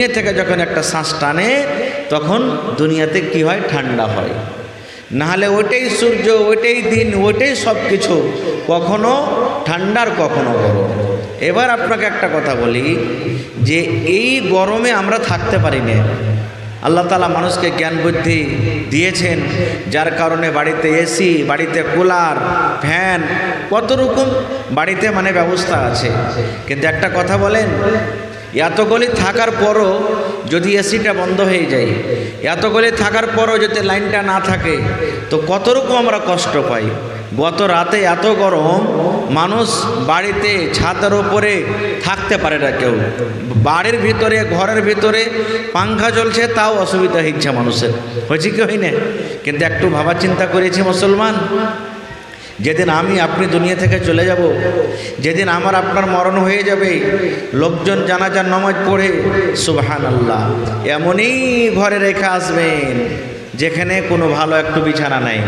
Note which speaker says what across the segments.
Speaker 1: দুনিয়া থেকে যখন একটা শ্বাস টানে তখন দুনিয়াতে কি হয়, ঠান্ডা হয়। নাহলে ওইটাই সূর্য, ওইটাই দিন, ওইটাই সব কিছু, কখনো ঠান্ডার কখনো গরম। এবার আপনাকে একটা কথা বলি যে এই গরমে আমরা থাকতে পারি না। আল্লাহ তাআলা মানুষকে জ্ঞান বুদ্ধি দিয়েছেন, যার কারণে বাড়িতে এসি, বাড়িতে কুলার, ফ্যান, কত রকম বাড়িতে মানে ব্যবস্থা আছে। কিন্তু একটা কথা বলেন, এতগুলি থাকার পরও যদি এসিটা বন্ধ হয়ে যায়, এতগুলি থাকার পরও যদি লাইনটা না থাকে, তো কত রকম আমরা কষ্ট পাই। গত রাতে এত গরম, মানুষ বাড়িতে ছাদের উপরে থাকতে পারে না কেউ। বাড়ির ভিতরে, ঘরের ভিতরে পাংখা চলছে, তাও অসুবিধা হচ্ছে মানুষের। হয়েছে কি হয় না? কিন্তু একটু ভাবা চিন্তা করেছি মুসলমান, যেদিন আমি আপনি দুনিয়া থেকে চলে যাব, যেদিন আমার আপনার মরণ হয়ে যাবে, লোকজন জানাজার নামাজ পড়ে সুবহানাল্লাহ এমনই ঘরে রেখে আসবেন যেখানে কোনো ভালো একটু বিছানা নেই,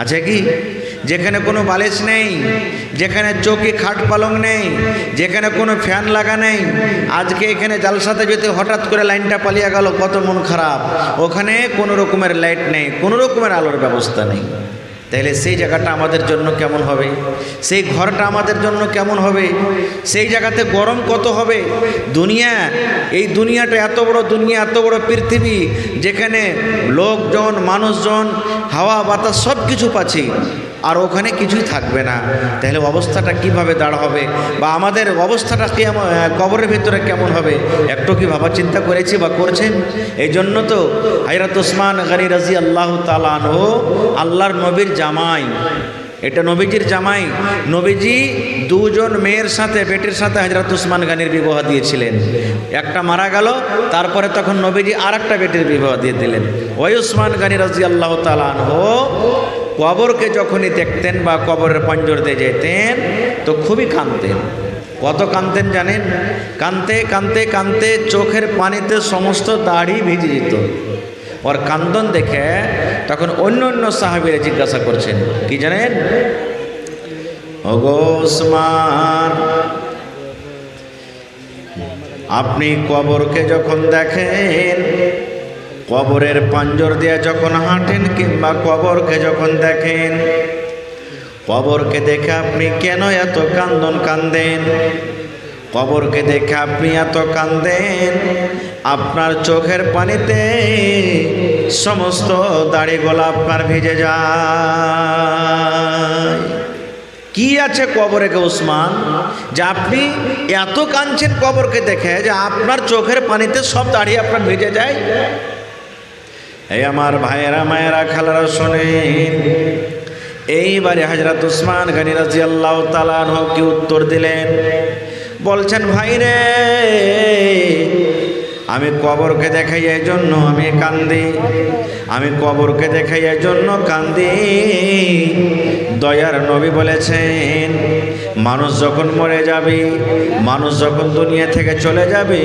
Speaker 1: আছে কি? যেখানে কোনো বালিশ নেই, যেখানে চৌকি খাট পালং নেই, যেখানে কোনো ফ্যান লাগা নেই। আজকে এখানে জালসাতে যেতে হঠাৎ করে লাইনটা পালিয়ে গেল, কত মন খারাপ। ওখানে কোনো রকমের লাইট নেই, কোনো রকমের আলোর ব্যবস্থা নেই। তাইলে সেই জায়গাটা আমাদের জন্য কেমন হবে? সেই ঘরটা আমাদের জন্য কেমন হবে? সেই জায়গাতে গরম কত হবে? দুনিয়া, এই দুনিয়াটা এত বড় দুনিয়া, এত বড় পৃথিবী, যেখানে লোকজন, মানুষজন, হাওয়া বাতাস সব কিছু পাচ্ছি, আর ওখানে কিছুই থাকবে না। তাহলে অবস্থাটা কিভাবে দাঁড় হবে, বা আমাদের অবস্থাটা কেমন, কবরের ভিতরে কেমন হবে? একটু কি ভাবা চিন্তা করেছি বা করছেন? এই জন্য তো হযরত ওসমান গনি রাদিয়াল্লাহু তাআলা আনহু আল্লাহর নবীর জামাই, এটা নবীজির জামাই। নবীজি দুজন মেয়ের সাথে, বেটির সাথে হযরত ওসমান গনির বিবাহ দিয়েছিলেন। একটা মারা গেল, তারপরে তখন নবীজি আর একটা বেটির বিবাহ দিয়ে দিলেন। ওই ওসমান গনি রাদিয়াল্লাহু তাআলা আনহু কবরকে যখনই দেখতেন বা কবরের পাঞ্জর দিয়ে যেতেন, তো খুবই কাঁদতেন। কত কাঁদতেন জানেন? কাঁদতে কাঁদতে কাঁদতে চোখের পানিতে সমস্ত দাড়ি ভিজে যেত। ওর কান্দন দেখে তখন অন্য অন্য সাহাবীরা জিজ্ঞাসা করছেন, কি জানেন? ওগো ওসমান, আপনি কবরকে যখন দেখেন, কবরের পাঞ্জর দিয়ে যখন হাঁটেন, কিংবা কবরকে যখন দেখেন, কবরকে দেখে আপনি কেন এত কান্দন কান্দেন? কবরকে দেখে আপনি এত কান্দেন, আপনার চোখের পানিতে সমস্ত দাড়িগুলো আপনার ভিজে যায়। কি আছে কবরে কে ওসমান, যে আপনি এত কাঁদছেন কবরকে দেখে, যে আপনার চোখের পানিতে সব দাড়ি আপনার ভিজে যায়? এই আমার ভাইয়েরা, মায়েরা, খালারা শোনেন। এইবারে হযরত ওসমান গনি রাদিয়াল্লাহু তাআলা আনহু কি উত্তর দিলেন? বলছেন, ভাই রে, আমি কবরকে দেখাই এই জন্য আমি কান্দি, আমি কবরকে দেখাই এই জন্য কান্দি। দয়ার নবী বলেছেন, মানুষ যখন মরে যাবে, মানুষ যখন দুনিয়া থেকে চলে যাবে,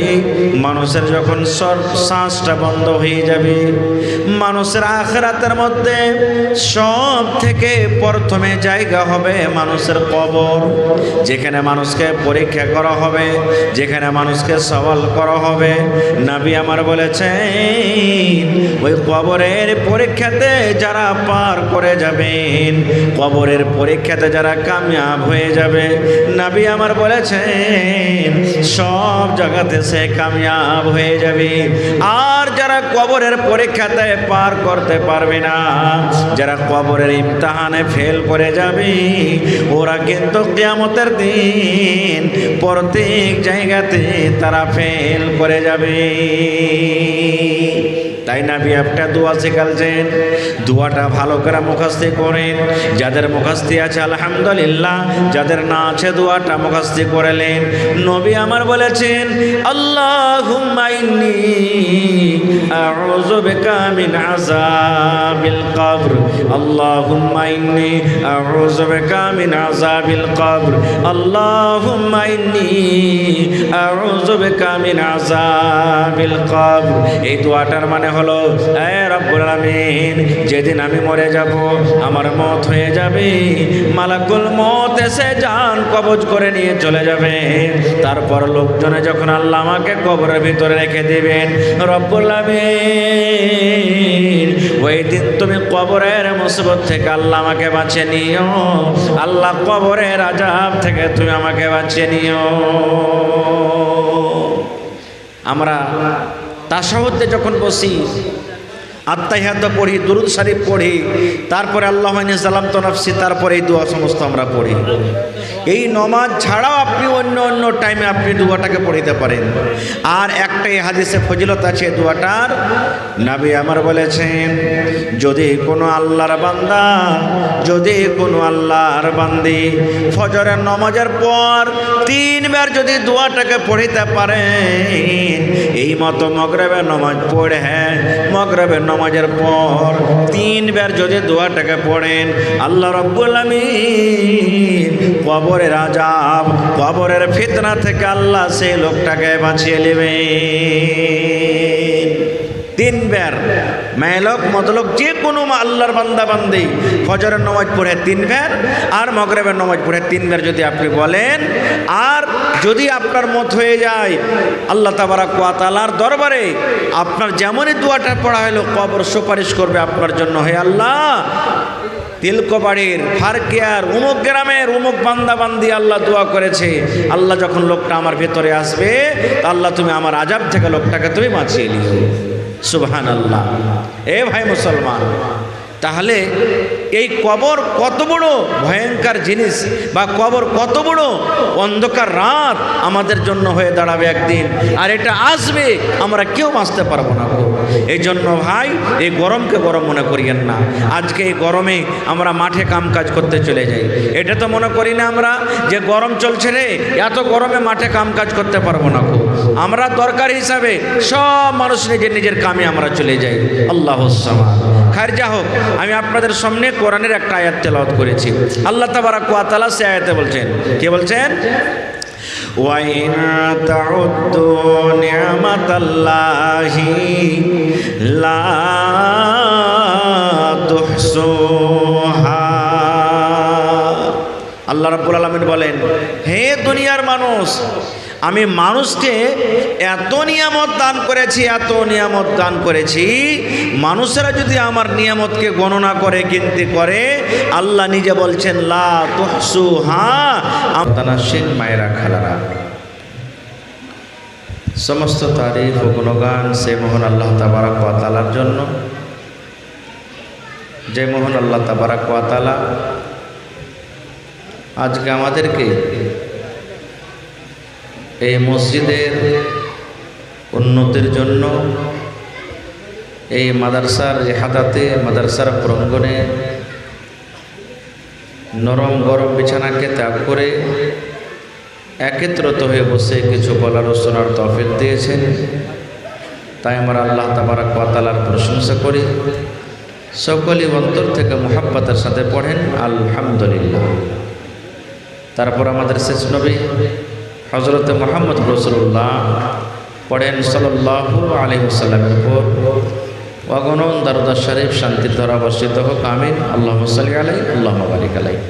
Speaker 1: মানুষের যখন শ্বাসটা বন্ধ হয়ে যাবে, মানুষের আখিরাতের মধ্যে সব থেকে প্রথমে জায়গা হবে মানুষের কবর, যেখানে মানুষকে পরীক্ষা করা হবে, যেখানে মানুষকে সওয়াল করা হবে। নবী আমার বলেছেন, ওই কবরের পরীক্ষাতে যারা পার করে যাবেন, কবরের পরীক্ষাতে যারা কামিয়াব হয়ে যাবে, নবী আমার বলেছেন সব জায়গাতে সে কামিয়াব হয়ে যাবে। আর যারা কবরের পরীক্ষাতে পার করতে পারবে না, যারা কবরের ইমতিহানে ফেল করে যাবে, ওরা কিন্তু কিয়ামতের দিন প্রত্যেক জায়গাতে তারা ফেল করে যাবে। তাই নবী একটা দোয়া শিখালছেন, দোয়াটা ভালো করে মুখস্থ করেন। যাদের মুখস্থ আছে আলহামদুলিল্লাহ, যাদের না আছে দোয়াটা মুখস্থ করলেন। নবী আমার বলেছেন, আল্লাহুম্মা ইন্নী আউযু বিকা মিন আযাবিল কবর আল্লাহুম্মা ইন্নী আউযু বিকা মিন আযাবিল কবর আল্লাহুম্মা ইন্নী আউযু বিকা মিন আযাবিল কবর। এই দোয়াটার মানে হলো, হে রব্বুল আলামিন, যেদিন আমি মরে যাব, আমার মত হয়ে যাবে, মালাকুল মত এসে জান কবজ করে নিয়ে চলে যাবে, তারপর লোকজনে যখন আল্লাহ আমাকে কবরের ভিতরে রেখে দিবেন, রব্বুল আমিন, ওই দিন তুমি কবরের মুসিবত থেকে আল্লাহ আমাকে বাঁচিয়ে নিও, আল্লাহ কবরের আযাব থেকে তুমি আমাকে বাঁচিয়ে নিও। আমরা তাশাহুদে যখন বসি, আত্তাহিয়াত পড়ি, দুরূদ শরীফ পড়ি, তারপরে আল্লাহুম্মা ইন্নী যালামতু নাফসি, তারপরে এই দোয়া সমস্ত আমরা পড়ি। এই নমাজ ছাড়াও আপনি অন্য অন্য টাইমে আপনি দোয়াটাকে পড়িতে পারেন। আর একটাই হাদিসে ফজিলত আছে দোয়াটার, নবী আমার বলেছেন, যদি কোনো আল্লাহর বান্দা, যদি কোনো আল্লাহর বান্দি ফজরের নামাজের পর 3 বার যদি দোয়াটাকে পড়িতে পারেন, এই মতো মাগরিবের নামাজ পড়ে, হ্যাঁ মাগরিবের নামাজের পর 3 বার যদি দোয়াটাকে পড়েন, আল্লাহ রাব্বুল আমিন কবরের আযাব, কবরের ফিতনা থেকে আল্লাহ সেই লোকটাকে বাঁচিয়ে নেবেন। 3 বার মেলোক মতলক যে কোনো আল্লাহর বান্দা বান্দি ফজরের নামাজ পড়ে 3 বার আর মাগরিবের নামাজ পড়ে 3 বার যদি আপনি বলেন, আর যদি আপনার মত হয়ে যায়, আল্লাহ তাবারাক ওয়া তাআলার দরবারে আপনার যেমনই দোয়াটা পড়া হলো, কবর সুপারিশ করবে আপনার জন্য, হে আল্লাহ, তিলকবাড়ির ফারকিয়ার উমুক গ্রামের উমুক বান্দা বান্দি আল্লাহ দোয়া করেছে, আল্লাহ যখন লোকটা আমার ভেতরে আসবে, আল্লাহ তুমি আমার আযাব থেকে লোকটাকে তুমি বাঁচিয়ে নিও। সুবহানাল্লাহ। এ ভাই মুসলমান, তাহলে এই কবর কত বড় ভয়ঙ্কর জিনিস, বা কবর কত বড় অন্ধকার রাত আমাদের জন্য হয়ে দাঁড়াবে একদিন, আর এটা আসবে, আমরা কেউ বাঁচতে পারবো না। এই জন্য ভাই, এই গরমকে গরম মনে করিয়েন না। আজকে এই গরমে আমরা মাঠে কাম কাজ করতে চলে যাই, এটা তো মনে করি না আমরা যে গরম চলছে রে, এত গরমে মাঠে কাম কাজ করতে পারবো না। আমরা দরকার হিসাবে সব মানুষ নিজের নিজের কামে আমরা চলে যাই। আল্লাহুস সামাদ। খায়ের যা হোক, আমি আপনাদের সামনে কোরআনের একটা আয়াত তেলাওয়াত করেছি। আল্লাহ তাবারাক ওয়া তাআলা সে আয়াতে বলছেন, কে বলছেন? ওয়া ইন তাউদ্দু নি'মাতাল্লাহি লা তুহসুহা। আল্লাহ রাব্বুল আলামিন বলেন, হে দুনিয়ার মানুষ, আমি মানুষকে এত নিয়ামত দান করেছি, এত নিয়ামত দান করেছি, মানুষেরা যদি আমার নিয়ামতকে গণনা করে, গিনতি করে, আল্লাহ নিজে বলছেন লা তুহসুহা। আমতানাশিন মায়েরা খালারা, সমস্ত তারিফ ও গুণগান সে মহান আল্লাহ তাবারাক ওয়া তাআলার জন্য, যে মহান আল্লাহ তাবারাক ওয়া তাআলা আজকে আমাদেরকে এই মসজিদের উন্নতির জন্য, এই মাদ্রাসার ইহাদাতে, মাদ্রাসার প্রাঙ্গণে নরম গরম বিছানাকে ত্যাগ করে একত্রিত হয়ে বসে কিছু বলার ও শোনার তৌফিক দিয়েছেন, তাই আমরা আল্লাহ তাবারাক ওয়া তাআলার প্রশংসা করি। সকলেই অন্তর থেকে মুহাব্বতের সাথে পড়েন আলহামদুলিল্লাহ। তারপর আমাদের শেষ নবী হযরত মুহাম্মদ রাসূলুল্লাহ পড়েন সাল্লাল্লাহু আলাইহি ওয়াসাল্লামের উপর অগণন দরুদ শরীফ শান্তির ধারা বর্ষিত হোক, আমিন। আল্লাহুম্মা সাল্লি আলাইহি আল্লাহুম্মা বারিক আলাইহি।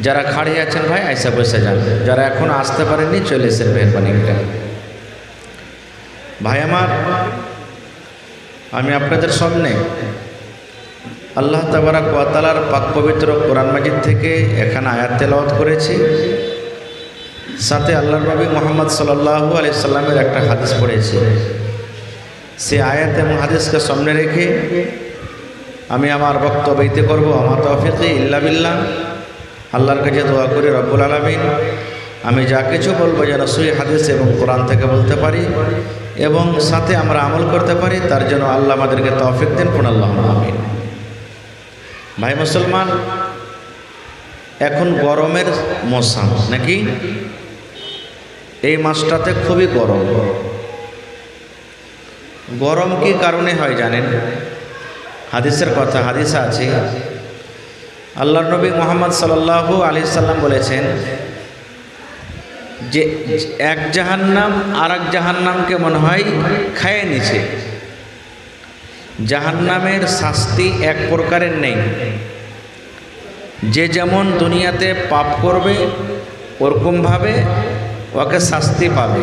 Speaker 1: যারা খাড়ি আছেন ভাই আইসা বসে যান, যারা এখন আসতে পারেননি চলে এসে মেহরবানি করে। ভাই আমার, আমি আপনাদের সামনে আল্লাহ তাবারাক ওয়া তাআলার পাক পবিত্র কোরআন মাজিদ থেকে এখানে আয়াত তেলাওয়াত করেছি, সাথে আল্লাহর নবী মুহাম্মদ সাল্লাল্লাহু আলাইহি সাল্লামের একটা হাদিস পড়েছি। সে আয়াত এবং হাদিসকে সামনে রেখে আমি আমার বক্তব্য দিতে করব। আমার তৌফিক ইল্লা বিল্লাহ। আল্লাহর কাছে দোয়া করি রব্বুল আলামিন আমি যা কিছু বলবো যেন সহিহ হাদিস এবং কোরআন থেকে বলতে পারি এবং সাথে আমরা আমল করতে পারি, তার জন্য আল্লাহ আমাদেরকে তৌফিক দেন। পড়ুন আল্লাহুম্মা আমিন। ভাই মুসলমান, এখন গরমের মৌসুম নাকি? এই মাসটাতে খুবই গরম। গরম কি কারণে হয় জানেন? হাদিসের কথা, হাদিসে আছে আল্লাহর নবী মুহাম্মদ সাল্লাল্লাহু আলাইহি সাল্লাম বলেছেন যে এক জাহান্নাম আর এক জাহান্নামকে মনে হয় খাইয়ে নিছে। জাহান্নামের শাস্তি এক প্রকারের নেই, যে যেমন দুনিয়াতে পাপ করবে ওরকমভাবে ওকে শাস্তি পাবে।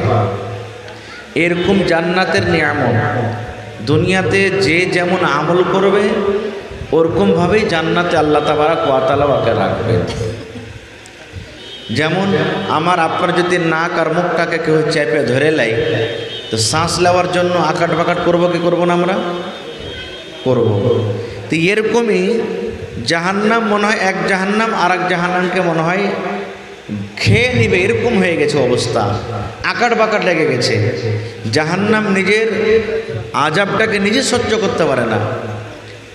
Speaker 1: এরকম জান্নাতের নিয়ামত, দুনিয়াতে যে যেমন আমল করবে ওরকমভাবেই জান্নাতে আল্লাহ তাবারক ওয়া তাআলা ওকে রাখবেন। যেমন আমার আপনার যদি নাক আর মুখটাকে কেউ চেপে ধরে লাই, তো শ্বাস নেওয়ার জন্য আকাট বাকাট করবো কি করবো না? আমরা করব। তো এরকমই জাহান্নাম মনে হয় এক জাহান্নাম আর এক জাহান্নামকে মনে হয় খেয়ে নিবে, এরকম হয়ে গেছে অবস্থা, আকাট বাকাট লেগে গেছে। জাহান্নাম নিজের আযাবটাকে নিজে সহ্য করতে পারে না।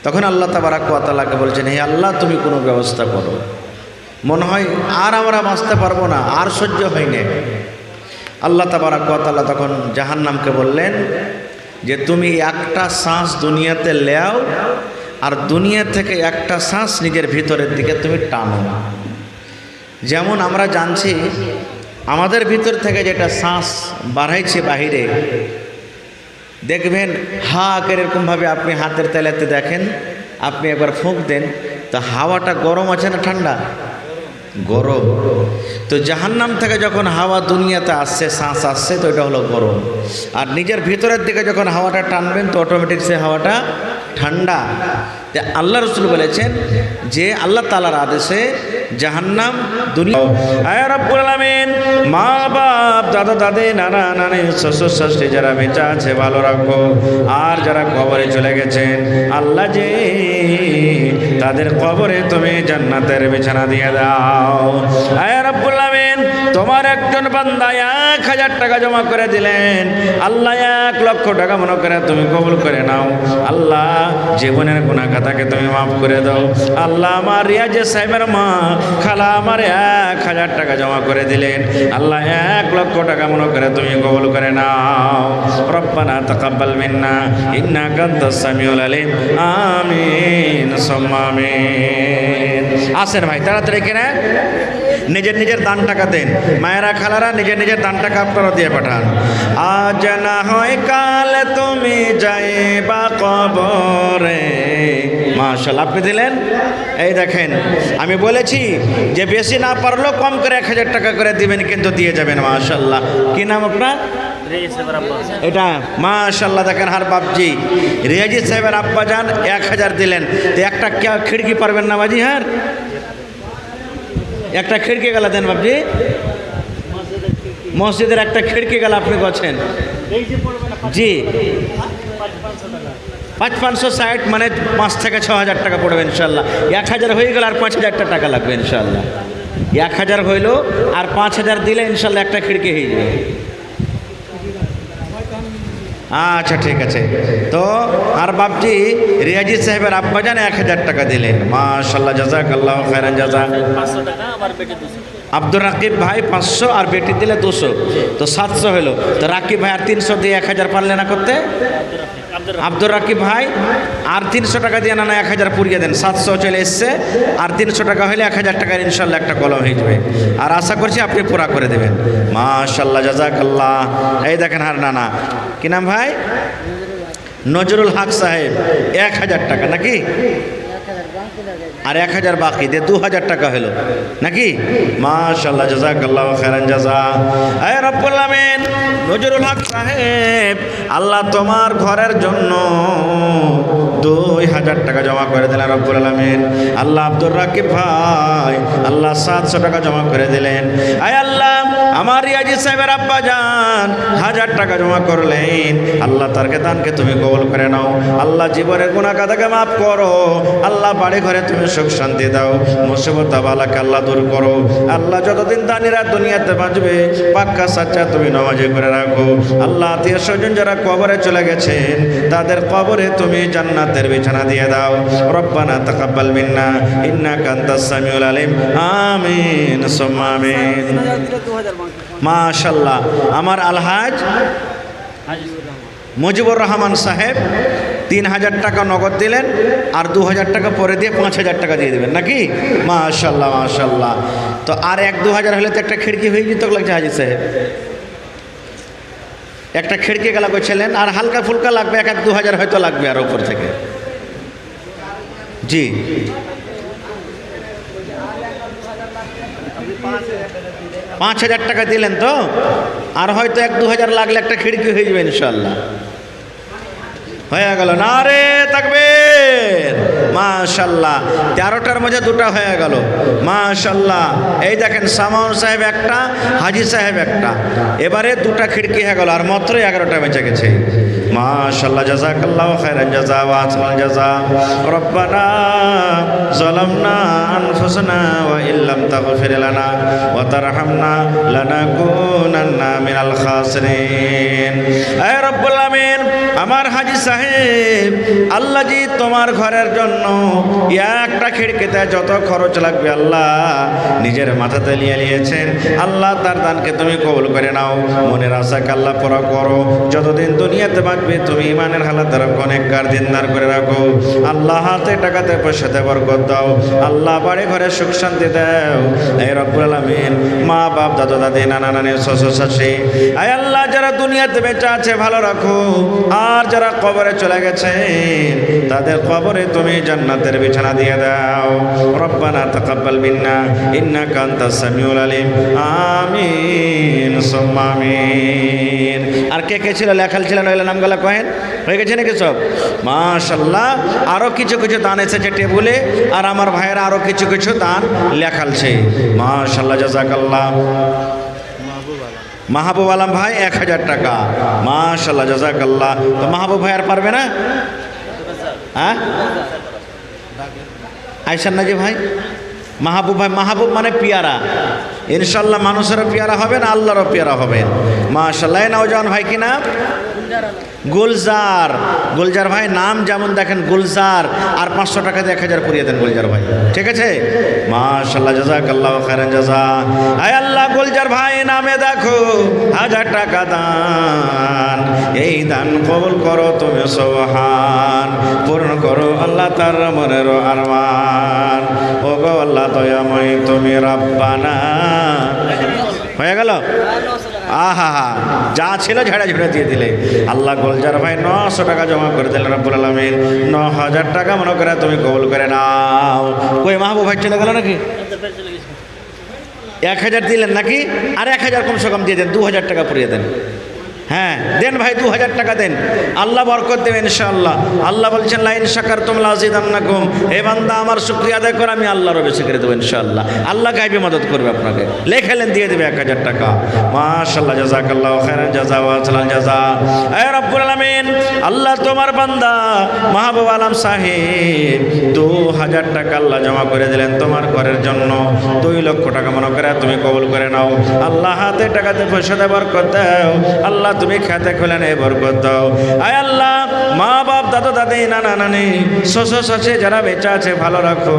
Speaker 1: তখন আল্লাহ তাবারক ওয়া তাআলাকে বলছেন, হে আল্লাহ তুমি কোনো ব্যবস্থা করো। মনে হয় আর আমরা বাঁচতে পারবো না, আর সহ্য হয় না। আল্লাহ তাবারক ওয়া তাআলা তখন জাহান্নামকে বললেন যে তুমি একটা শ্বাস দুনিয়াতে লেও, আর দুনিয়া থেকে একটা শ্বাস নিজের ভিতরের দিকে তুমি টানো। যেমন আমরা জানছি আমাদের ভিতর থেকে যেটা শ্বাস বাড়াইছে বাহিরে, দেখবেন হাক এরকমভাবে আপনি হাতের তেলাতে দেখেন, আপনি একবার ফুঁক দেন তো হাওয়াটা গরম আছে না ঠান্ডা? গরম। তো জাহান্নাম থেকে যখন হাওয়া দুনিয়াতে আসছে, শ্বাস আসছে, তো এটা হলো গরম। আর নিজের ভিতরের দিকে যখন হাওয়াটা টানবেন তো অটোমেটিক সে হাওয়াটা ঠান্ডা। আল্লাহ রসুল বলেছেন যে আল্লাহ তাআলার আদেশে জাহান্নাম দুনিয়া। আয় রব্বুল আলামিন, মা বাপ, দাদা দাদি, নানা নানি, শ্বশুর শাশুড়ি যারা বেঁচে আছে ভালো রাখো, আর যারা কবরে চলে গেছেন আল্লাহ যে তাদের কবরে তুমি জান্নাতের বিছানা দিয়ে দাও। আয় রব্বুল আলামিন, তোমার একজন বান্দা 1000 টাকা জমা করে দিলেন, আল্লাহ 1 লক্ষ টাকা মনে করে তুমি কবুল করে নাও। আল্লাহ জীবনের গুনাহ খাতাকে তুমি মাফ করে দাও। আল্লাহ আমার রিয়াজ সাহেবের মা খালা আমার 1000 টাকা জমা করে দিলেন, আল্লাহ 1 লক্ষ টাকা মনে করে তুমি কবুল করে নাও। রব্বানা তাকাব্বাল মিন্না ইন্নাকা আনতাস সামিউল আলিম। আমিন সুম্মা আমিন। আসেন ভাই তাড়াতাড়ি কেনা নিজের নিজের দান টাকা দেন। মায়েরা খালারা নিজের নিজের দান টাকা আপনারা দিয়ে পাঠান। আজ না হয় কাল তুমি যাইবা কবরে। মাশাআল্লাহ, আপনি দিলেন। এই দেখেন আমি বলেছি যে বেশি না পারলেও কম করে 1000 টাকা করে দিবেন, কিন্তু দিয়ে যাবেন। মাশাআল্লাহ, কি নাম আপনার? এটা মাশাআল্লাহ, দেখেন হার বাপজি রিয়াজি সাহেবের আব্বা যান 1000 দিলেন। তো একটা খিড়কি পারবেন না বাজি? হ্যাঁ, একটা খিড়কি গেলা দেন বাপজি, মসজিদের একটা খিড়কি গেলা আপনি করছেন। জি 5,560 মানে 5 থেকে 6,000 টাকা পড়বে ইনশাল্লাহ। 1000 হয়ে গেল আর 5,000 টাকা লাগবে ইনশাল্লাহ। 1000 হইল আর 5,000 দিলে ইনশাল্লাহ একটা খিড়কি হয়ে যাবে। আচ্ছা ঠিক আছে। তো আর বাপজি রিয়াজি সাহেবের আব্বাজান 1000 টাকা দিলেন। মাশাআল্লাহ, জাযাকাল্লাহু খায়রান জাযা। আব্দুর রাকিব ভাই 500 আর বেটি দিলে 200, তো 700 হলো। তো রাকিব ভাই আর 300 দিয়ে 1000 পারলে না করতে? আব্দুর রাকিব ভাই আর 300 টাকা দিয়ে না 1000 পুরিয়ে দেন। 700 চলে এসছে, আর 300 টাকা হলে 1000 টাকার ইনশাল্লাহ একটা কলম হয়ে যাবে। আর আশা করছি আপনি পুরা করে দেবেন। মাশাআল্লাহ, জাযাকাল্লাহ। এই দেখেন হার নানা, কি নাম ভাই? নজরুল হক সাহেব 1000 টাকা নাকি? আর 1000 বাকি দিয়ে 2000 টাকা হলো নাকি? মাশাআল্লাহ, জাযাকাল্লাহু খায়রান জাযা। হে রব্বুল আলামিন, নজরুল হক সাহেব আল্লাহ তোমার ঘরের জন্য 2000 টাকা জমা করে দিলেন রব্বুল আলামিন। আল্লাহ আব্দুর রাকিব ভাই আল্লাহ 700 টাকা জমা করে দিলেন। আয় আল্লাহ আমার রিয়াজি সাহেবের আব্বা যান 1000 টাকা জমা করলেন, আল্লাহ তার দানকে তুমি কবুল করে নাও। আল্লাহ জীবনের গুনাহ খাতাকে মাফ করো। আল্লাহ বাড়ি ঘরে তুমি সুখ শান্তি দাও, মুসিবত বালাকে আল্লাহ দূর করো। আল্লাহ যতদিন দানিরা দুনিয়াতে বাঁচবে পাক্কা সাচ্চা তুমি নামাজি করে রাখো। আল্লাহ আত্মীয় স্বজন যারা কবরে চলে গেছেন তাদের কবরে তুমি জান্নাতের বিছানা দিয়ে দাও। রব্বানা তাকাব্বাল মিন্না ইন্নাকা আনতাস সামিউল আলিম। আমিন সুম্মা আমিন। মাশাআল্লাহ, আমার আলহাজ মুজিবুর রহমান সাহেব 3000 টাকা নগদ দিলেন, আর 2000 টাকা পরে দিয়ে 5000 টাকা দিয়ে দেবেন নাকি? মাশাল্লাহ মাশাল্লাহ। তো আর 1-2000 হলে তো একটা খিড়কি হয়ে যেত লাগছে হাজি সাহেব, একটা খিড়কি গেলা করছিলেন, আর হালকা ফুলকা লাগবে 1-2000 হয়তো লাগবে আর উপর থেকে। জি 5000 টাকা দিলেন তো, আর হয়তো 1-2000 লাগলে একটা খিড়কি হয়ে যাবে ইনশাল্লাহ। হয়ে গেল নারে তাকবীর, মাশাল্লাহ। 13টার মধ্যে 2টা হয়ে গেল, মাশাল্লাহ। এই দেখেন সামাউন সাহেব একটা, হাজি সাহেব একটা, এবারে 2টা খিড়কি হয়ে গেল, আর মাত্র 11টা বেঁচে গেছে। মাশাল্লাহ, জাযাকাল্লাহু খাইরান জাযা ওয়া আহসানাল জাযা। রব্বানা যালামনা আনফুসানা ওয়া ইল্লাম তাগফির লানা ওয়া তারহামনা লানাকুনান্না মিনাল খাসিরিন। হে রব্বুল আমিন, আমার হাজি সাহেব, আল্লাহ জি তোমার ঘরের জন্য একটা খিড়কিতে যত খরচ লাগবে আল্লাহ নিজের মাথাতে নিয়ে নিয়েছেন। আল্লাহ তার দানকে তুমি কবুল করে নাও। মনের আশাকে আল্লাহ পুরা করো। যতদিন দুনিয়াতে বাঁচবে তুমি ইমানের হালাতে রাখো, অনেক কার দিনদার করে রাখো। আল্লাহ হাতে টাকাতে পয়সাতে বরকত দাও। আল্লাহ বাড়ি ঘরে সুখ শান্তি দাও। এই রব্বুল আলামিন, মা বাপ দাদা দাদি নানা নানি শ্বশুর শাশুড়ি, আয় আল্লাহ যারা দুনিয়াতে বেঁচে আছে ভালো রাখো, আর যারা কবরে চলে গেছে তাদের কবরে তুমি জান্নাতের বিছানা দিয়ে দাও। রব্বানা তাকাব্বাল মিন্না ইন্নাকা আনতাস সামিউল আলিম। আমিন সুম্মা আমিন। আর কে কে ছিল লেখাল ছিলেন ওই নামগুলো কহেন, হয়ে গেছে নাকি সব? মাশাল্লাহ। আরও কিছু কিছু দান এসেছে টেবুলে, আর আমার ভাইয়েরা আরও কিছু কিছু দান লেখালছে। মাশাল্লাহ, জাযাকাল্লাহ। মাহবুব আলম ভাই 1000 টাকা, মাশাল্লাহ, জাযাকাল্লাহ। তো মাহবুব ভাই আর পারবে না? হ্যাঁ, আইসান না যে ভাই, মাহবুব ভাই, মাহবুব মানে পিয়ারা। ইনশাল্লাহ মানুষেরও পেয়ারা হবেন, আল্লাহরও পেয়ারা হবেন। মাশাআল্লাহ। নওজওয়ান ভাই কি নাম? গুলজার। গুলজার ভাই নাম যেমন দেখেন গুলজার, আর 500 টাকা দিয়ে 1000 করিয়ে দেন গুলজার ভাই, ঠিক আছে? মাশাআল্লাহ, জাযাকাল্লাহু খাইরান জাযা। আয় আল্লাহ, গুলজার ভাই নামে দেখো 1000 টাকা দান, এই দান কবুল করো তুমি সুবহান, পূর্ণ করো আল্লাহ তার মনের আরমান। ও গো আল্লাহ দয়াময় তুমি রব্বানা। হয়ে গেল? আহা হা, যা ছিল ঝেড়ে ঝেড়ে দিয়ে দিলে। আল্লাহ গুলজার ভাই 900 টাকা জমা করে দিলেন রব্বুল আলামিন। 9000 টাকা মনে করে তুমি কবুল করে নাও। কই মাহবুব ভাই চলে গেল নাকি? 1000 দিলেন নাকি? আর 1000 কমসে কম দিয়ে দেন, 2000 টাকা পুরিয়ে দেন। হ্যাঁ দেন ভাই, 2000 টাকা দেন, আল্লাহ বরকত দেবে ইনশাআল্লাহ। আল্লাহ বলছেন লাইন শাকারতুম লাযিদান্নাকুম। হে বান্দা আমার শুকরিয়া আদায় করো, আমি আল্লাহরও বেশি করে দেবো ইনশাআল্লাহ। আল্লাহ গায়বে মদদ করবে আপনাকে। লেখালেন দিয়ে দেবে 1000 টাকা। মাশাআল্লাহ, জাযাকাল্লাহু খাইরান জাযা ওয়া আহসানাল জাযা। হে রব্বুল আলামিন, আল্লাহ তোমার বান্দা মাহবুব আলম সাহেব 2000 টাকা আল্লাহ জমা করে দিলেন তোমার ঘরের জন্য। 2 লক্ষ টাকা মনে করে তুমি কবুল করে নাও। আল্লাহ হাতে টাকাতে পয়সাতে বরকত দাও। আল্লাহ তুমি খেতে খোলেন এ বরকত দাও। আয় আল্লাহ, মা বাপ দাদা দাদি নানা নানি শ্বশুর শাশুড়ি যারা বেঁচে আছে ভালো রাখো,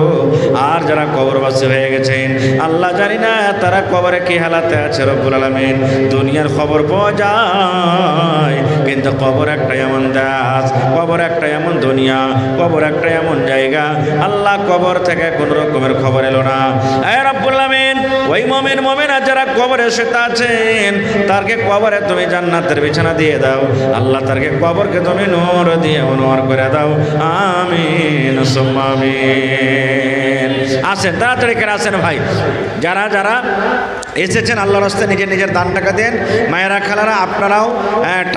Speaker 1: আর যারা কবরবাসী হয়ে গেছেন আল্লাহ জানি না তারা কবরে কি হালাতে আছে রব্বুল আলামিন। দুনিয়ার খবর পাওয়া যায়, কিন্তু কবর একটা এমন দেশ, কবর একটা এমন দুনিয়া, কবর একটা এমন জায়গা, আল্লাহ কবর থেকে কোন রকমের খবর এলো না। এ রব্বুল আলামিন, ওই মুমিন মুমিনা যারা কবরে শুয়ে আছেন তারকে কবরে তুমি জান্নাতের বিছানা দিয়ে দাও। আল্লাহ তারকে কবরকে তুমি নূর দিয়ে অনুয়ার করে দাও। আমিন সুম্মা আমিন। আসেন তাড়াতাড়ি করে আসেন ভাই, যারা যারা এসেছেন আল্লাহর রাস্তায় নিজের নিজের দান টাকা দেন। মায়েরা খালারা আপনারাও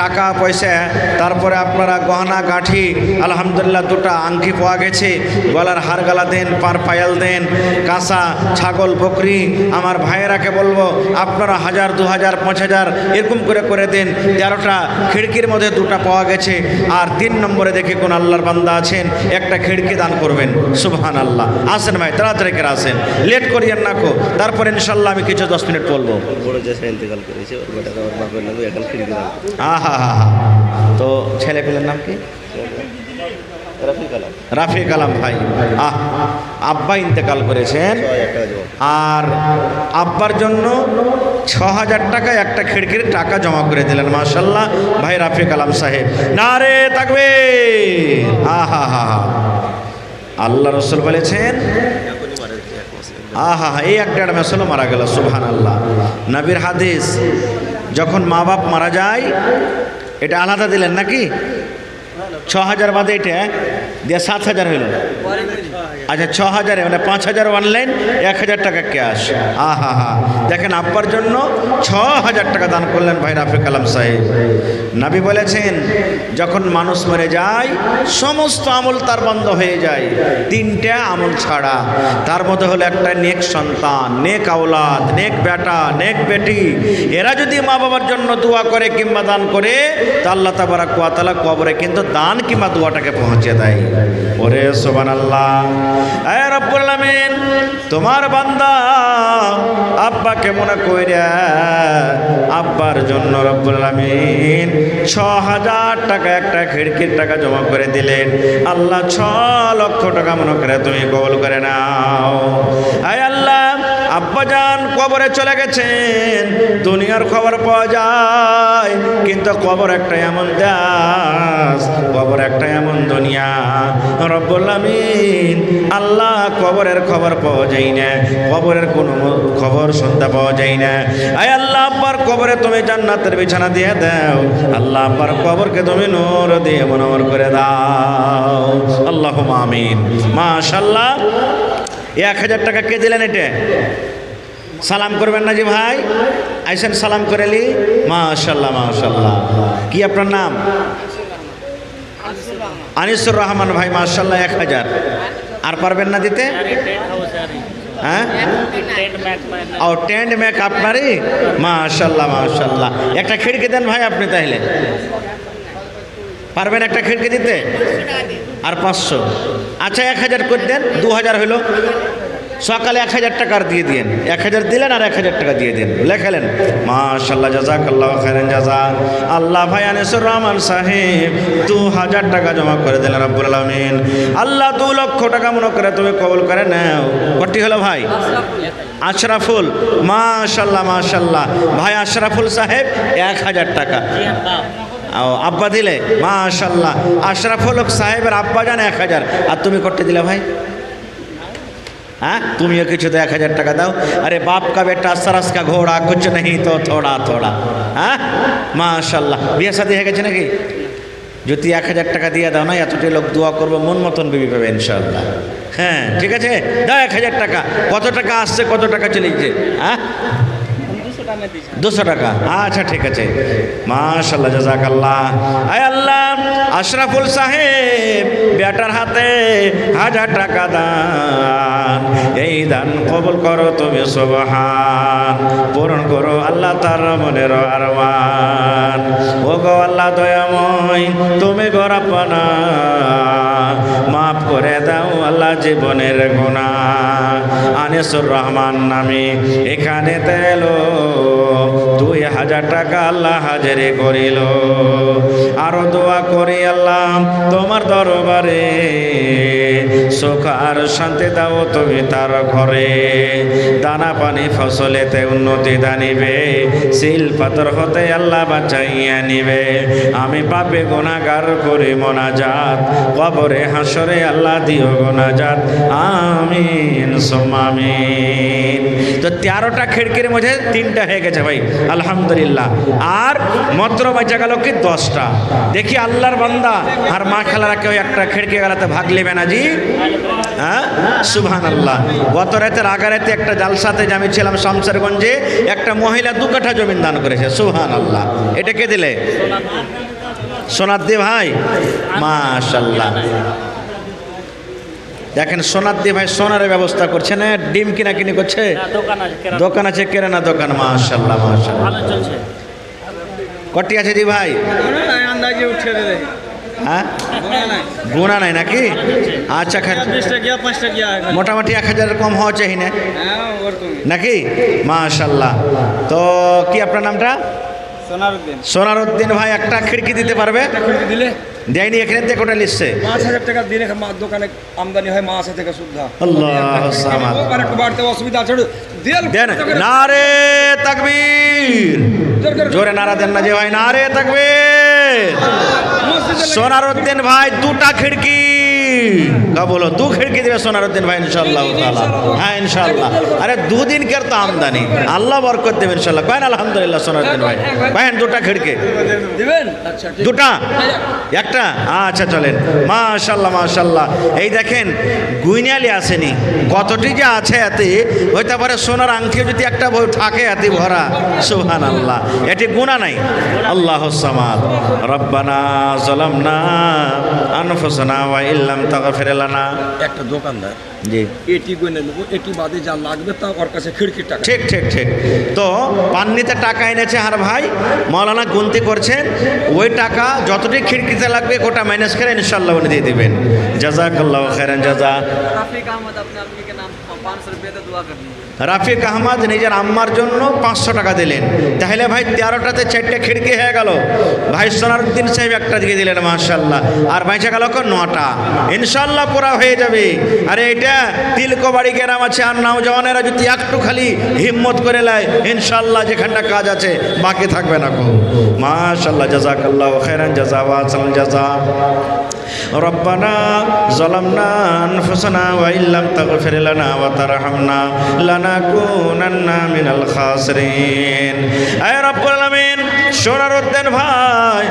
Speaker 1: টাকা পয়সা, তারপরে আপনারা গহনা গাঁঠি, আলহামদুলিল্লাহ 2টা আংটি পাওয়া গেছে, গলার হার গালা দেন, পার পায়াল দেন, কাঁসা ছাগল বকরি। আমার ভাইয়েরাকে বলবো আপনারা 1000 2000 5000 এরকম করে করে দেন। 13টা খিড়কির মধ্যে 2টা পাওয়া গেছে, আর 3 নম্বরে দেখে কোন আল্লাহর বান্দা আছেন একটা খিড়কি দান করবেন। সুবহানাল্লাহ। আসেন ভাই তাড়াতাড়ি করে আসেন, লেট করিয়েন না কো। তারপর ইনশাল্লাহ আমি কিছু 10 মিনিট বলবো। আহা হা হা। তো ছেলে পেলের নাম কি? রাফিক আলম ভাই। আব্বা ইন্তেকাল করেছেন, আর আব্বার জন্য 6,000 টাকা একটা খিড়কির টাকা জমা করে দিলেন। মাশাআল্লাহ ভাই রাফিক আলম সাহেব, নারে তাকবীর। আহা হা হা, আল্লাহ রসুল বলেছেন আহা হা, এই 1-1.5 মাস হলো মারা গেল। সুবহানাল্লাহ। নবীর হাদিস, যখন মা বাপ মারা যায় এটা আলাদা দিলেন নাকি? 6,000 বাদে এটা দিয়ে 7,000 হইল। আচ্ছা 6,000 মানে 5,000 অনলাইন, 1,000 টাকা ক্যাশ। আহা হা, দেখেন আব্বার জন্য 6,000 টাকা দান করলেন ভাই রাফিক আলম সাহেব। নবী বলেছেন যখন মানুষ মরে যায় সমস্ত আমল তার বন্ধ হয়ে যায়, 3টে আমল ছাড়া। তার মধ্যে হলো একটা নেক সন্তান, নেক আওলাদ, নেক বেটা, নেক বেটি। এরা যদি মা বাবার জন্য দোয়া করে কিংবা দান করে তা আল্লাহ তাবারাক ওয়া তাআলা কবরে কিন্তু দান কিংবা দোয়াটাকে পৌঁছে দেয়। ওরে সুবহানাল্লাহ। এ রব্বুল আলামিন, তোমার বান্দা আব্বাকে মনে কইরা আব্বার জন্য রব্বুল আলামিন 6,000 টাকা একটা খিড়কির টাকা জমা করে দিলেন। আল্লাহ 6 লক্ষ টাকা মনে করে তুমি কবুল করে নাও। আয় আল্লাহ, আব্বাজান কবরে চলে গেছেন, দুনিয়ার খবর পাওয়া যায় কিন্তু কবর একটা এমন দেশ, কবর একটা এমন দুনিয়া রব্বুল আমিন। আল্লাহ কবরের খবর পাওয়া যায় না, কবরের কোনো খবর শুনতে পাওয়া যায় না। আয় আল্লাহ, আব্বার কবরে তুমি জান্নাতের বিছানা দিয়ে দাও। আল্লাহ আব্বার কবরকে তুমি নূর দিয়ে মুনওয়ার করে দাও। আল্লাহুম্মা আমিন। মাশাআল্লাহ। 1,000 টাকা কে দিলেন? এটা সালাম করবেন না জি ভাই? আইসেন সালাম করেলি। মাশাআল্লাহ মাশাআল্লাহ। কি আপনার নাম? আনিসুর রহমান ভাই। মাশাআল্লাহ 1,000। আর পারবেন না দিতে? হ্যাঁ, ও টেন্ট ম্যাক আপনারই। মাশাআল্লাহ মাশাআল্লাহ। একটা খিড়কি দেন ভাই আপনি, তাহলে পারবেন একটা খিড়কি দিতে? আর 500। আচ্ছা 1,000 করে দেন, 2,000 হলো। সকালে 1,000 টাকার দিয়ে দিন, 1,000 দিলেন আর 1,000 টাকা দিয়ে দিন, লেখালেন। মাশাআল্লাহ, জাযাকাল্লাহু খাইরান জাযা। আল্লাহ ভাই আনিসুর রহমান সাহেব 2,000 টাকা জমা করে দিলেন রব্বুল আলামিন। আল্লাহ 2 লক্ষ টাকা মনে করে তুমি কবুল করে নাও। কটি হলো ভাই? আশরাফুল। মাশাআল্লাহ মাশাআল্লাহ। ভাই আশরাফুল সাহেব 1,000 টাকা আব্বা দিলে। মাশাআল্লাহ, আশরাফুল সাহেবের আব্বা জান 1,000। আর তুমি করতে দিলে ভাই? हाँ, तुमियो किछु तो 1,000 টাকা দাও। अरे बाप का बेटा सरस का घोड़ा कुछ नहीं तो थोड़ा थोड़ा। हाँ माशाल्लाह। বিয়ে শাদী হয়ে গেছে নাকি? যদি 1,000 টাকা দিয়ে দাও না, এতটি লোক দোয়া করবো, মন মতন বিবি পাবে ইনশাআল্লাহ। হ্যাঁ ঠিক আছে, দাও 1,000 টাকা। কত টাকা আসছে, কত টাকা চলে গেছে? হ্যাঁ 200 টাকা। আচ্ছা ঠিক আছে, মাশাআল্লাহ জাযাকাল্লাহ। আয় আল্লাহ, আশরাফুল সাহেব বেটার হাতে 1,000 টাকা দান, এই দান কবুল করো তুমি সুবহান। পূরণ করো আল্লাহ তার মনের আরমান। ও গো আল্লাহ দয়াময়, তুমি গো রব্বানা মাফ করে দাও আল্লাহ জীবনের গুনাহ। আনিসুর রহমান নামে এখানে তেলো 2,000 টাকা আল্লাহ হাজিরি করিল। আরো দোয়া করি আল্লাহ তোমার দরবারে, সুখ আর শান্তি দাও তুমি তার ঘরে। দানা পানি ফসলেতে উন্নতি দানিবে, শিল পাথর হতে আল্লাহ বাঁচাইয়া নিবে। আমি পাপে গুনাহগার করি মোনাজাত, কবরে হাসরে আল্লাহ দিও গুনাজাত। আমিন সুম্মা আমিন। তো 13টা খিড়কির মধ্যে 3টা হয়ে গেছে ভাই, আলহামদুলিল্লাহ। আর মাত্র বাঁচা গেল কি 10টা। দেখি আল্লাহর বান্দা আর মা খালারা কেউ একটা খিড়কি গেলাতে ভাগ নেবে না জি? হ্যাঁ সুবহানাল্লাহ। গত রাতের আগা রাতে একটা জালসাতে আমি ছিলাম শামসেরগঞ্জে, একটা মহিলা 2 কাঠা জমিন দান করেছে। সুবহানাল্লাহ। এটা কে দিলে? সোনার দিয়ে ভাই। মাশাআল্লাহ। দেখেন সোনার দিয়ে ভাই সোনারের ব্যবস্থা করছে না, ডিম কিনা কিনি করছে, দোকান আছে, কেরানা দোকান। মাশাআল্লাহ মাশাআল্লাহ। কটি আছে জি ভাই? হ্যাঁ গুণা নাই নাকি? আচ্ছা মোটামুটি 1,000 কম হওয়া চাই না নাকি? মাশাআল্লাহ। তো কি আপনার নামটা? সোনারউদ্দিন। সোনারউদ্দিন ভাই একটা খিড়কি দিতে পারবে? দেয়নি, এখানে থেকে ওটা লিখছে
Speaker 2: 5,000 টাকা দিনে দোকানে আমদানি হয় মাছ থেকে শুদ্ধ।
Speaker 1: আল্লাহ সামাদ
Speaker 2: একটু বাড়তে অসুবিধা আছে
Speaker 1: দেন। নারে তাকবীর, জোরে নারা দেন না যে ভাই, নারে তাকবীর। সোনারউদ্দিন ভাই দুটা খিড়কি বলো, 2 খিড়কি দেবে সোনারউদ্দিন ভাই ইনশাআল্লাহ তাআলা। হ্যাঁ ইনশাআল্লাহ। আরে 2 দিনকার তো আমদানি, আল্লাহ বরকত দেবে ইনশাআল্লাহ। কয়েন আলহামদুলিল্লাহ সোনারউদ্দিন ভাই, কয়েন 2টা খিড়কি
Speaker 2: দিবেন? আচ্ছা
Speaker 1: 2টা, একটা, আচ্ছা চলেন। মাশাআল্লাহ মাশাআল্লাহ। এই দেখেন গুইনালি আসেনি, কতটি যে আছে এতে, হইতে পারে সোনার আংটি যদি একটা থাকে এতে ভরা। সুবহানাল্লাহ, এটি গুনাহ নাই। আল্লাহুস সামাদ। রব্বানা যালামনা আনফুসানা ওয়া ইল্লাম তাগফির লানা।
Speaker 2: একটা দোকানদার
Speaker 1: জি
Speaker 2: এটি গনে নেবো, এটি বাদে যা লাগবে তা ওর কাছে খিড়কির টাকা।
Speaker 1: ঠিক ঠিক ঠিক। তো পান্নিতে টাকা এনেছে হার ভাই, মৌলানা গুনতি করছেন, ওই টাকা যতটি খিড়কিতে লাগবে ওটা ম্যানেজ করে ইনশাআল্লাহ উনি দিয়ে দিবেন। জাযাকাল্লাহু খাইরান জাযা।
Speaker 3: রাফিক আহমদ अपने आदमी के नाम 500 रुपये तो दुआ कर दीजिए।
Speaker 1: রাফিক আহমদ নিজের আম্মার জন্য 500 টাকা দিলেন। তাহলে ভাই 13টাতে 4টে খিড়কি হয়ে গেল। ভাই সোনারউদ্দিন সাহেব একটা দিয়ে দিলেন মাশাআল্লাহ, আর বাইচা গেল 9টা। ইনশাআল্লাহ পুরা হয়ে যাবে। আরে এটা তিলকবাড়ি গ্রাম আছে, আর নওজওয়ানেরা যদি একটু খালি হিম্মত করে নেয় ইনশাআল্লাহ যেখানটা কাজ আছে বাকি থাকবে না। মাশাআল্লাহ, জাযাকাল্লাহু খাইরান জাযা ওয়া আহসানাল জাযা। রব্বানা যালামনা আনফুসানা ওয়া ইল্লাম তাগফির লানা ওয়া তারহামনা লানাকুনান্না মিনাল খাসিরিন। আয় রব্বুল আলামিন, সোনারউদ্দিন ভাই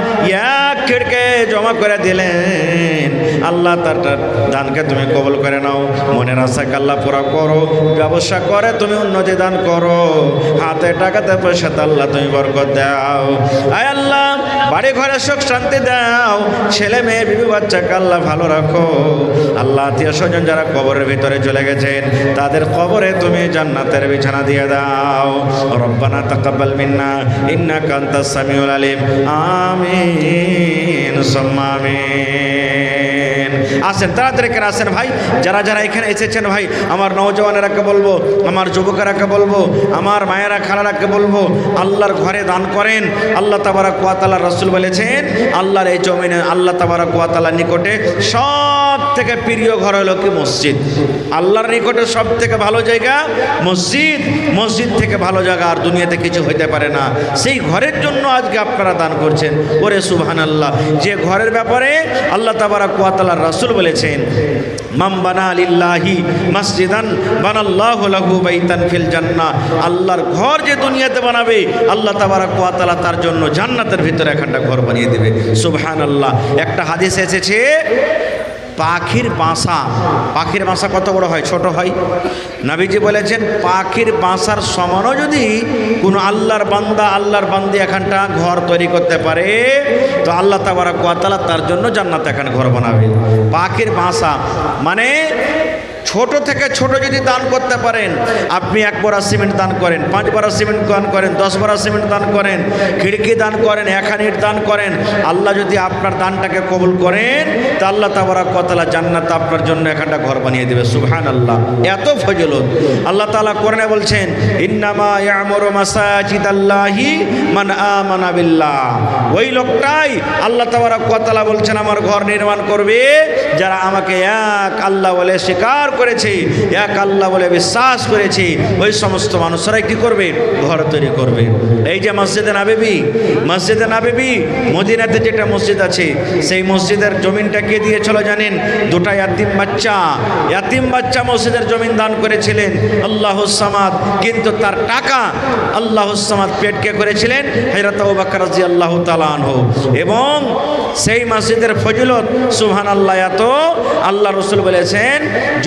Speaker 1: এক খিড়কে জমা করে দিলেন। আল্লাহ তার দানকে তুমি কবুল করে নাও, মনের আশাকে আল্লাহ পুরা করো, ব্যবসা করে তুমি উন্নতি দান করো, হাতে টাকাতে পয়সাতে আল্লাহ তুমি বরকত দাও। আয় আল্লাহ বাড়ি ঘরে সুখ শান্তি দাও, ছেলে মেয়ে বিবি বাচ্চাকে আল্লাহ ভালো রাখো। আল্লাহ আত্মীয় স্বজন যারা কবরের ভিতরে চলে গেছেন তাদের কবরে তুমি জান্নাতের বিছানা দিয়ে দাও। রব্বানা তাকাব্বাল মিন্না ইন্নাকা আনতাস সামিউল আলিম। আমিন সুম্মা আমিন। আসেন তাড়াতাড়ি করে আসেন ভাই, যারা যারা এখানে এসেছেন ভাই, আমার নওজওয়ানেরাকে বলবো, আমার যুবকেরাকে বলবো, আমার মায়েরা খালারাকে বলবো, আল্লাহর ঘরে দান করেন। আল্লাহ তাবারাক ওয়া তাআলা রাসূল বলেছেন, আল্লাহর এই জমিনে আল্লাহ তাবারাক ওয়া তাআলার নিকটে সব থেকে প্রিয় ঘর হলো কি মসজিদ। আল্লাহর নিকটে সব থেকে ভালো জায়গা মসজিদ। মসজিদ থেকে ভালো জায়গা আর দুনিয়াতে কিছু হইতে পারে না। সেই ঘরের জন্য আজকে আপনারা দান করছেন। ওরে সুবহানাল্লাহ, যে ঘরের ব্যাপারে আল্লাহ তাবারাক ওয়া তাআলার রাসূল বলেছেন, মান বানা লিল্লাহি মসজিদান বানাল্লাহু লাহু বাইতান ফিল জান্নাহ। আল্লাহর ঘর যে দুনিয়াতে বানাবে আল্লাহ তাবারাক ওয়া তাআলা তার জন্য জান্নাতের ভিতরে একটা ঘর বানিয়ে দেবে। সুবহানাল্লাহ। একটা হাদিস এসেছে, পাখির বাসা, পাখির বাসা কত বড় হয়? ছোট হয়। নবীজি বলেছেন পাখির বাসার সমানও যদি কোনো আল্লাহর বান্দা আল্লাহর বান্দি এখানটা ঘর তৈরি করতে পারে তো আল্লাহ তাবারাক ওয়া তাআলা তার জন্য জান্নাতে এখানে ঘর বানাবে। পাখির বাসা মানে ছোট থেকে ছোট যদি দান করতে পারেন, আপনি 1 বড়া সিমেন্ট দান করেন, 5 বড়া সিমেন্ট দান করেন, 10 বড়া সিমেন্ট দান করেন, খিড়কি দান করেন, 1 ইট দান করেন, আল্লাহ যদি আপনার দানটাকে কবুল করেন তা আল্লাহ তাবারাক ওয়া তাআলা জান্নাতে আপনার জন্য একটা ঘর বানিয়ে দেবে। সুবহানাল্লাহ, এত ফজিলত। আল্লাহ তাআলা কোরআনে বলছেন, ইন্নামা ইয়ামুরু মাসাজিদাল্লাহি মান আমানা বিল্লাহ। ওই লোকটাই আল্লাহ তাবারাক ওয়া তাআলা বলছেন আমার ঘর নির্মাণ করবে যারা আমাকে এক আল্লাহ বলে স্বীকার করেছে, এক আল্লাহ বলে বিশ্বাস করেছে। ওই সমস্ত মানুষরাই কি করবে? ঘর তৈরি করবে। এই যে মসজিদে নববী, মসজিদে নববী মদিনাতে যেটা মসজিদ আছে, সেই মসজিদের জমিনটা কে দিয়েছিল জানেন? 2টা ইয়াতিম বাচ্চা, ইয়াতিম বাচ্চা মসজিদের জমিন দান করেছিলেন আল্লাহুস সামাদ। কিন্তু তার টাকা আল্লাহুস সামাদ পেটকে করেছিলেন হযরত আবু বকর রাদিয়াল্লাহু তাআলা আনহু। এবং সেই মসজিদের ফজিলত সুবহানাল্লাহ এত, আল্লাহ রাসূল বলেছেন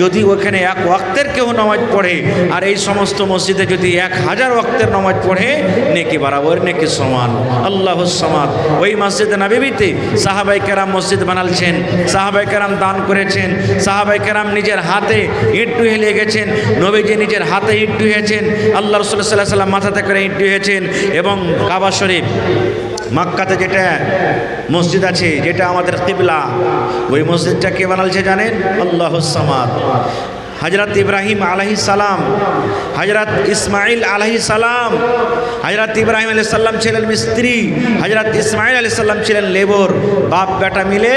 Speaker 1: যদি ওখানে 1 ওয়াক্তের কেউ নামাজ পড়ে আর এই সমস্ত মসজিদে যদি 1000 ওয়াক্তের নামাজ পড়ে নেকি বরাবর, নেকি সমান। আল্লাহুস সামাদ। ওই মসজিদে নববীতে সাহাবায়ে কেরাম মসজিদ বানালছেন, সাহাবায়ে কেরাম দান করেছেন, সাহাবায়ে কেরাম নিজের হাতে ইট ঢুয়ে লেগেছেন, নবীজি নিজের হাতে ইট ঢুয়েছেন, আল্লাহ রাসূল সাল্লাল্লাহু আলাইহি ওয়াসাল্লাম মাথাতে করে ইট ঢুয়েছেন। এবং কাবা শরীফ মক্কাতে যেটা মসজিদ আছে, যেটা আমাদের কিবলা, ওই মসজিদটা কে বানালছে জানেন? আল্লাহুস সামাদ। হজরত ইব্রাহিম আলাইহিস সালাম, হজরত ইসমাইল আলাইহিস সালাম। হজরত ইব্রাহিম আলাইহিস সালাম ছিলেন মিস্ত্রি, হজরত ইসমাইল আলাইহিস সালাম ছিলেন লেবর। বাপ বেটা মিলে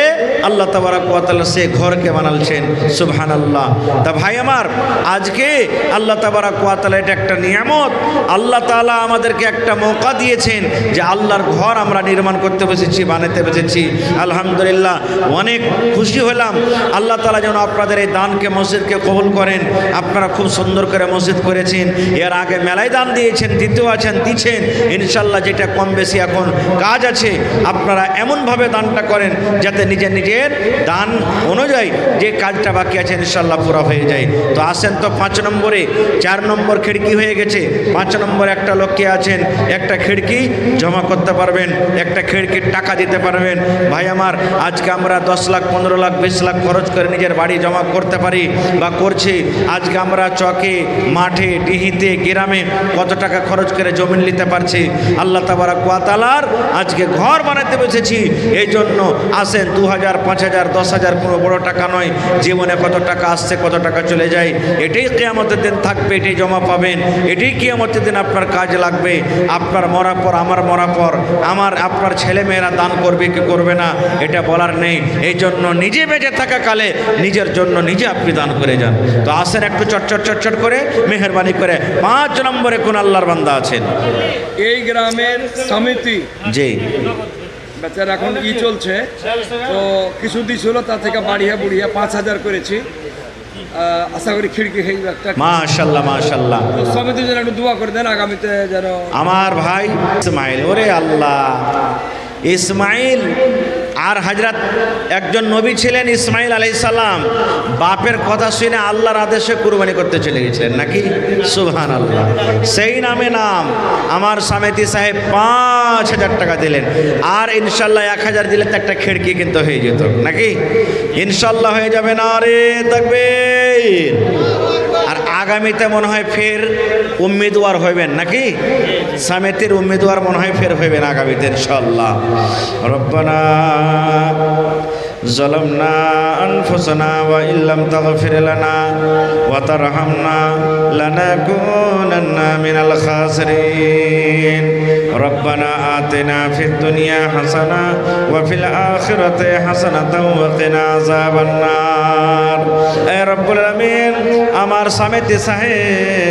Speaker 1: আল্লাহ তাবারক ওয়া তাআলা সে ঘরকে বানালছেন। সুবহানাল্লাহ। তা ভাই আমার, আজকে আল্লাহ তাবারক ওয়া তাআলা, এটা একটা নিয়ামত। আল্লাহ তাআলা আমাদেরকে একটা মৌকা দিয়েছেন যে আল্লাহর ঘর আমরা নির্মাণ করতে বসেছি, বানাতে বসেছি। আলহামদুলিল্লাহ, অনেক খুশি হলাম। আল্লাহ তাআলা যেন আপনাদের এই দানকে, মসজিদকে কবুল করেন। আপনারা খুব সুন্দর করে মসজিদ করেছেন। এর আগে মেলায় দান দিয়েছেন, দিতেও আছেন, দিচ্ছেন। ইনশাল্লাহ যেটা কম বেশি এখন কাজ আছে, আপনারা এমনভাবে দানটা করেন যাতে নিজের নিজের দান অনুযায়ী যে কাজটা বাকি আছে ইনশাল্লাহ পুরো হয়ে যায়। তো আসেন তো 5 নম্বরে, 4 নম্বর খিড়কি হয়ে গেছে। 5 নম্বরে একটা লোককে আছেন, একটা খিড়কি জমা করতে পারবেন, একটা খিড়কির টাকা দিতে পারবেন। ভাই আমার, আজকে আমরা 10 লাখ, 15 লাখ, 20 লাখ খরচ করে নিজের বাড়ি জমা করতে পারি বা করছি। আজকে আমরা চকে, মাঠে, ডিহিতে, গ্রামে কত টাকা খরচ করে জমি নিতে পারছি। আল্লাহ তাবারক ওয়া তাআলার আজকে ঘর বানাতে বসেছি। এই জন্য আসেন, 2000, 5000, 10,000 কোনো বড় টাকা নয়। জীবনে কত টাকা আসছে, কত টাকা চলে যায়, এটাই কিয়ামতের দিন থাকবে, এটাই জমা পাবেন, এটাই কিয়ামতের দিন আপনার কাজে লাগবে। আপনার মরার পর, আমার মরার পর, আপনার ছেলে মেয়েরা দান করবে কি করবে না এটা বলার নেই। এই জন্য নিজে বেঁচে থাকা কালে নিজের জন্য নিজে আপনি দান করে যান। তো আসেন একটু চটচট করে, মেহেরবানি করে। 5 নম্বরে কোন আল্লাহর বান্দা আছেন?
Speaker 2: এই গ্রামের সমিতি
Speaker 1: জি,
Speaker 2: বেচার এখন চলছে, তো কিছু দিছিল, তা থেকে বাড়িয়ে বুড়িয়ে 5,000 করেছি। আশা করি খিড়কি হয়ে একটা।
Speaker 1: মাশাআল্লাহ মাশাআল্লাহ।
Speaker 2: তো সমিতি যেন একটু দোয়া করে দেন আগামীতে যেন।
Speaker 1: আমার ভাই ইসমাইল, ওরে আল্লাহ, ইসমাইল আর হজরত একজন নবী ছিলেন ইসমাইল আলাইহিস সালাম। বাপের কথা শুনে আল্লাহর আদেশে কুরবানি করতে চলে গেছিলেন নাকি? সুবহানাল্লাহ। সেই নামে নাম আমার সমিতি সাহেব 5,000 টাকা দিলেন। আর ইনশাল্লাহ 1,000 দিলে তো একটা খিড়কি কিন্তু হয়ে যেত নাকি? ইনশাল্লাহ হয়ে যাবে না রে, তাকবীর। আর আগামীতে মনে হয় ফের উম্মিদওয়ার হইবেন নাকি? সমিতির উম্মিদওয়ার মনে হয় ফের হইবেন আগামীতে ইনশাল্লাহ। রব্বানা ظلمنا أنفسنا وإن لم تغفر لنا وترحمنا لنكونن من الخاسرين ربنا آتنا في الدنيا حسنة وفي الآخرة حسنة وقنا عذاب النار। اے رب العالمین আমার সমিতি সাহেব